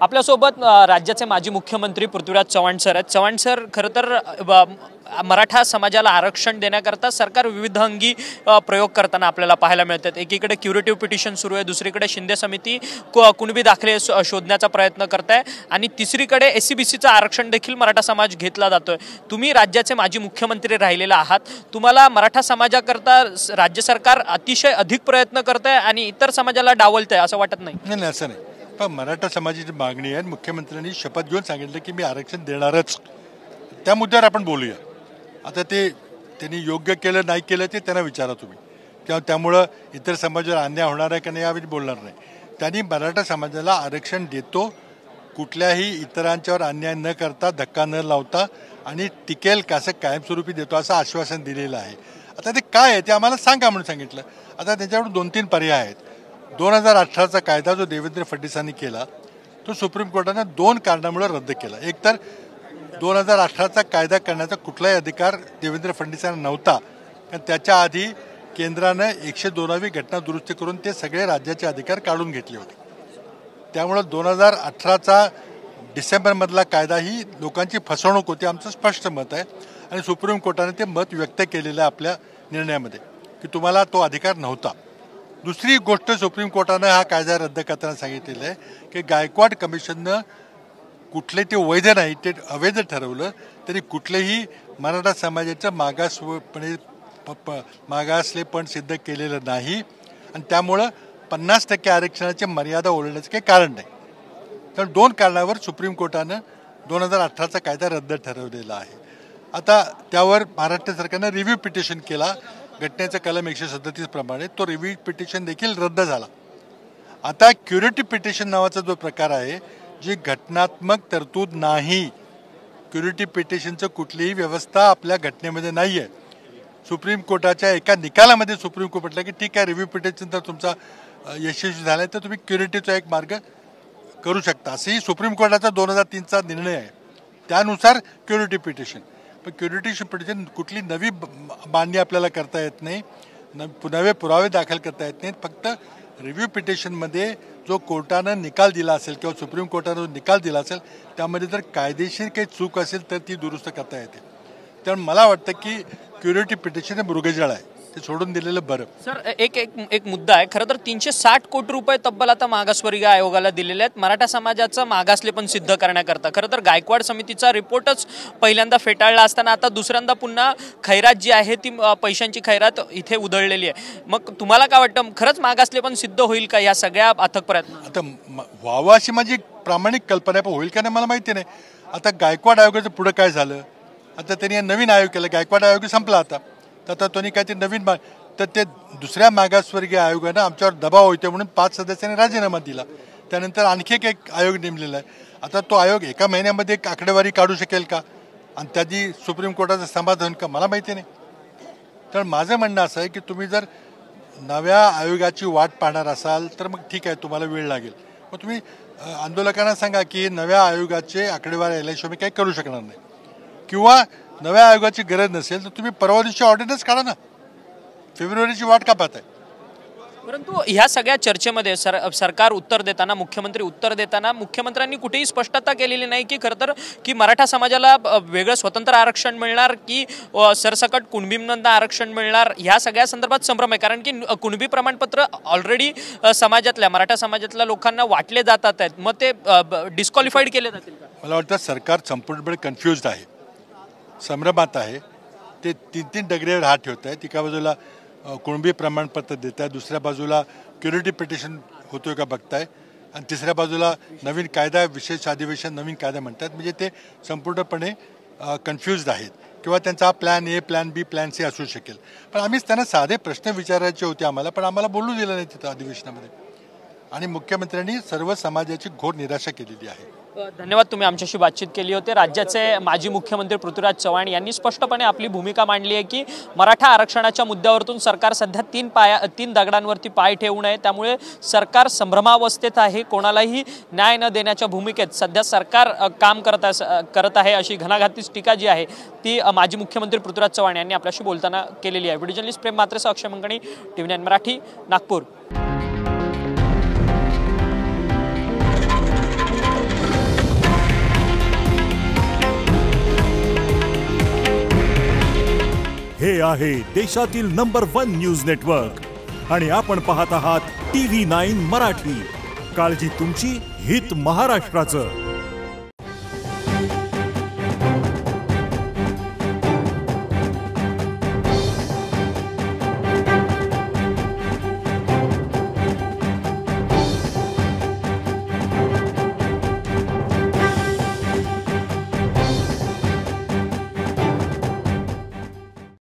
आपल्यासोबत राज्याचे माजी मुख्यमंत्री पृथ्वीराज चव्हाण सर आहेत। चव्हाण सर, खरं तर मराठा समाजाला आरक्षण देण्याकरता सरकार विविध अंगी प्रयोग करताना आपल्याला पाहायला मिळतात। एकीकडे क्युरेटिव्ह पिटिशन सुरू आहे, दुसरीकडे शिंदे समिती कुणबी दाखले शोधण्याचा प्रयत्न करत आहे आणि तिसरीकडे SC-BCचं आरक्षण देखील मराठा समाज घेतला जातोय। तुम्ही राज्याचे माजी मुख्यमंत्री राहिलेला आहात, तुम्हाला मराठा समाजाकरता राज्य सरकार अतिशय अधिक प्रयत्न करत आहे आणि इतर समाजाला डावलत आहे असं वाटत नाही? नाही, असं नाही। पण मराठा समाजाची मागणी आहे, मुख्यमंत्र्यांनी शपथ घेऊन सांगितलं की मी आरक्षण देणारच। त्या मुद्द्यावर आपण बोलूया। आता ते त्यांनी योग्य केलं नाही केलं ते त्यांना विचारा तुम्ही, किंवा त्यामुळं इतर समाजावर अन्याय होणार आहे का नाही यावेळी बोलणार नाही। त्यांनी मराठा समाजाला आरक्षण देतो, कुठल्याही इतरांच्यावर अन्याय न करता, धक्का न लावता आणि टिकेल कसं कायमस्वरूपी देतो असं आश्वासन दिलेलं आहे। आता ते काय आहे ते आम्हाला सांगा म्हणून सांगितलं। आता त्याच्यावर 2-3 पर्याय आहेत। 2018चा कायदा जो देवेंद्र फडणवीसांनी केला तो सुप्रीम कोर्टाने 2 कारणामुळे रद्द केला। एक तर 2018चा कायदा करण्याचा कुठलाही अधिकार देवेंद्र फडणवीसांना नव्हता, कारण त्याच्या आधी केंद्रानं 102वी घटना दुरुस्ती करून ते सगळे राज्याचे अधिकार काढून घेतले होते। त्यामुळे 2018चा डिसेंबरमधला कायदा ही लोकांची फसवणूक होती, आमचं स्पष्ट मत आहे। आणि सुप्रीम कोर्टाने ते मत व्यक्त केलेलं आहे आपल्या निर्णयामध्ये की तुम्हाला तो अधिकार नव्हता। दुसरी गोष्ट, सुप्रीम कोर्टानं हा कायदा रद्द करताना सांगितलेलं आहे की गायकवाड कमिशननं कुठले ते वैध नाही ते अवैध ठरवलं तरी कुठलेही मराठा समाजाचं मागासलेपण सिद्ध केलेलं नाही आणि त्यामुळं 50% आरक्षणाची मर्यादा ओलांडण्याचं काही कारण नाही। तर 2 कारणावर सुप्रीम कोर्टानं 2018चा कायदा रद्द ठरवलेला आहे। आता त्यावर महाराष्ट्र सरकारनं रिव्ह्यू पिटिशन केला, घटनेचा कलम 137 प्रमाणे तो रिव्ह्यू पिटिशन देखील रद्द झाला। आता क्युरेटिव्ह पिटिशन नावाचा जो प्रकार आहे, जी घटनात्मक तरतूद नाही, क्युरेटिव्ह पिटिशनचं कुठलीही व्यवस्था आपल्या घटनेमध्ये नाही आहे। सुप्रीम कोर्टाच्या एका निकालामध्ये सुप्रीम कोर्ट म्हटलं की ठीक आहे, रिव्ह्यू पिटिशन जर तुमचा यशस्वी झाला तर तुम्ही क्युरेटिव्हचा एक मार्ग करू शकता, असंही सुप्रीम कोर्टाचा 2003चा निर्णय आहे। त्यानुसार क्युरेटिव्ह पिटिशन, पण क्युरेटिव्ह पिटिशन कुठली नवी मांडणी आपल्याला करता येत नाही, नवे पुरावे दाखल करता येत नाहीत। फक्त रिव्ह्यू पिटिशनमध्ये जो कोर्टानं निकाल दिला असेल किंवा सुप्रीम कोर्टानं जो निकाल दिला असेल त्यामध्ये जर कायदेशीर काही चूक असेल तर ती दुरुस्त करता येते। त्यामुळे मला वाटतं की क्युरेटिव्ह पिटिशन हे मृगजळ आहे, ते सोडून दिलेलं बरं। सर, एक मुद्दा आहे। खरं तर 360 कोटी रुपये तब्बल आता मागासवर्गीय आयोगाला दिलेले आहेत मराठा समाजाचं मागासलेपण सिद्ध करण्याकरता। खरं तर गायकवाड समितीचा रिपोर्टच पहिल्यांदा फेटाळला असताना आता दुसऱ्यांदा पुन्हा खैरात जी आहे ती पैशांची खैरात इथे उधळलेली आहे। मग तुम्हाला काय वाटतं, खरंच मागासलेपण सिद्ध होईल का या सगळ्या अथक प्रयत्न? आता व्हावं अशी माझी प्रामाणिक कल्पना आहे, पण होईल का नाही मला माहिती नाही। आता गायकवाड आयोगाचं पुढं काय झालं, आता त्यांनी नवीन आयोग केला, गायकवाड आयोग संपला आता त्यांनी काहीतरी नवीन तर ते दुसऱ्या मागासवर्गीय आयोगानं आमच्यावर दबाव होते म्हणून 5 सदस्यांनी राजीनामा दिला। त्यानंतर आणखी एक आयोग नेमलेला आहे। आता तो आयोग एका महिन्यामध्ये एक आकडेवारी काढू शकेल का आणि त्याची सुप्रीम कोर्टाचं समाधान का मला माहिती नाही। तर माझं म्हणणं असं आहे की तुम्ही जर नव्या आयोगाची वाट पाहणार असाल तर मग ठीक आहे, तुम्हाला वेळ लागेल। मग तुम्ही आंदोलकांना सांगा की नव्या आयोगाचे आकडेवारी आल्याशिवाय मी काही करू शकणार नाही, किंवा नव्या आयोगाची गरज नसेल तर तुम्ही परवा दिवशी ऑर्डिनन्स काढा ना, फेब्रुवारीची वाट का पाहताय? परंतु ह्या सगळ्या चर्चेमध्ये सरकार उत्तर देताना, मुख्यमंत्री उत्तर देताना मुख्यमंत्र्यांनी कुठेही स्पष्टता केलेली नाही की खरं तर की मराठा समाजाला वेगळं स्वतंत्र आरक्षण मिळणार की सरसकट कुणबींना आरक्षण मिळणार, ह्या सगळ्या संदर्भात संभ्रम आहे। कारण की कुणबी प्रमाणपत्र ऑलरेडी मराठा समाजातल्या लोकांना वाटले जातात आहेत, मग ते डिस्क्वालिफाईड केले जातील का? मला वाटतं सरकार संपूर्णपणे कन्फ्युज्ड आहे, संभ्रमात आहे। ते 3 डगरीवर हात ठेवत आहेत। एका बाजूला कुणबी प्रमाणपत्र देत आहे, दुसऱ्या बाजूला क्युरेटिव्ह पिटिशन होतोय का बघताय, आणि तिसऱ्या बाजूला नवीन कायदा, विशेष अधिवेशन नवीन कायदा म्हणतात। म्हणजे ते संपूर्णपणे कन्फ्युज्ड आहेत, किंवा त्यांचा plan A, plan B, plan C असू शकेल। पण आम्हीच त्यांना साधे प्रश्न विचारायचे होते आम्हाला, पण आम्हाला बोलू दिलं नाही तिथं अधिवेशनामध्ये, आणि मुख्यमंत्र्यांनी सर्व समाजाची घोर निराशा केलेली आहे। धन्यवाद, तुम्ही आमच्याशी बातचीत केली होती। राज्याचे माजी मुख्यमंत्री पृथ्वीराज चव्हाण यांनी स्पष्टपणे आपली भूमिका मांडली आहे की मराठा आरक्षणाच्या मुद्द्यावरून सरकार सध्या 3 दगडांवरती पाय ठेवू नये, त्यामुळे सरकार संभ्रमावस्थेत आहे, कोणालाही न्याय न देण्याच्या भूमिकेत सध्या सरकार काम करत आहे, अशी घणाघाती टीका जी आहे ती माजी मुख्यमंत्री पृथ्वीराज चव्हाण यांनी आपल्याशी बोलताना केलेली आहे। व्हिडिओ जर्नलिस्ट प्रेम मात्रेसह अक्षय मंगणी, TV9 मराठी, नागपूर। हे आहे देशातील नंबर 1 न्यूज नेटवर्क आणि आपण पाहत आहात TV9 मराठी. काळजी तुमची, हित महाराष्ट्राचं.